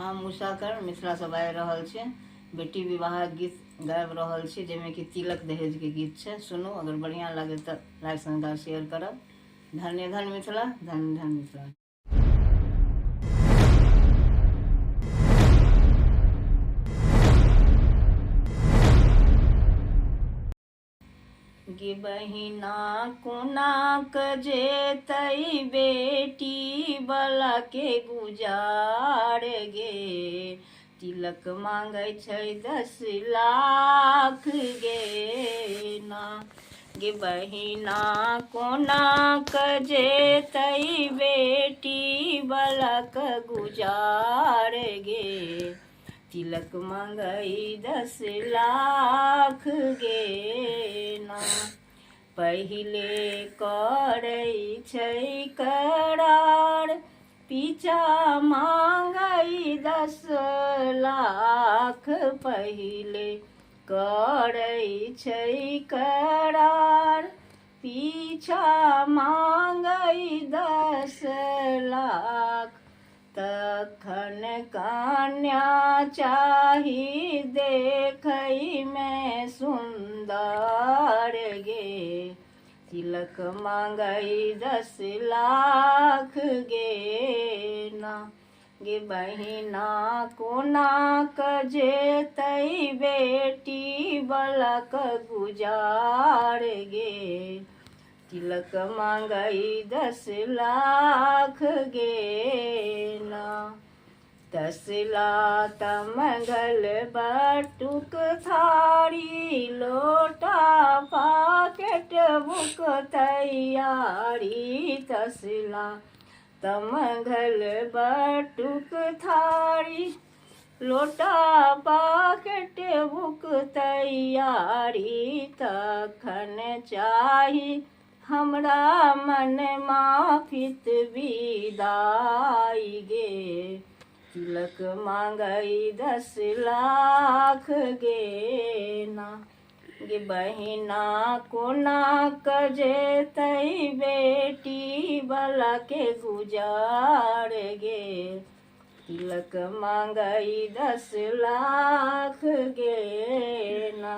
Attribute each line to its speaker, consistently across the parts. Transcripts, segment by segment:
Speaker 1: हम उषाकर मिथिला से बाजि रहल छी। बेटी विवाहक गीत गाबि रहल छी, जाहिमे कि तिलक दहेज के गीत छै। सुनू, अगर बढ़िया लगे तो लाइक संग शेयर करब। धन्य धन मिथिला, धन्य धन मिथिला। गे बहिना कोनाक जेतै बेटी बला के गुजार गे, तिलक मांगै छै 10 लाख गे ना। गे बहिना कोनाक जेतै बेटी बला के गुजार गे, तिलक मांगै 10 लाख गे ना। पहिले करै छै करार, पीछा मांगै 10 लाख। पहिले करै छै करार, पीछा मांगै 10 लाख। तखन कन्या चाही देखै में सुंदर गे, तिलक मांगै 10 लाख गे ना। गे बहिना कोनाक जेतै बेटी बला के गुजार गे, तिलक मांगै 10 लाख गे ना। 10 लाख मंगल बटुक थारी, लोटा पाकेट बुक तैयारी। 10 लाख मंगल बटुक थारी, लोटा पाकेट बुक तैयारी। तखन चाही हमरा मन माफित विदाई गे, तिलक मांगै 10 लाख गे ना। गे बहिना कोनाक जेतै बेटी बला के गुजार गे, तिलक मांगै 10 लाख गे ना।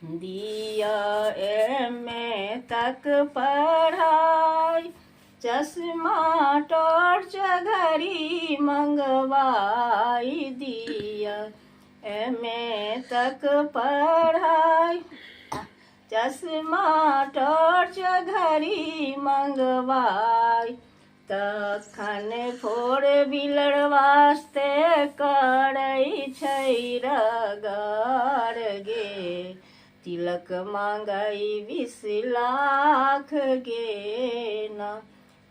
Speaker 1: दिया एमे तक पढ़ाई, चश्मा टॉर्च घड़ी मंगवाई। दिया एमे तक पढ़ाई, चश्मा टॉर्च घड़ी मंगवाई। तखन 4 व्हीलर वास्ते करै छै रगड़ गे, तिलक मांगै 20 लाख गे ना।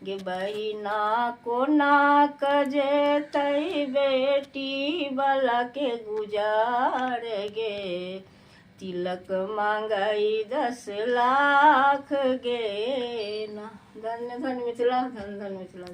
Speaker 1: गे बहिना कोनाक जेतै बेटी बला के गुजार गे, तिलक मांगै 10 लाख गे ना। धन्य धन मिथिला, धन धन मिथिला।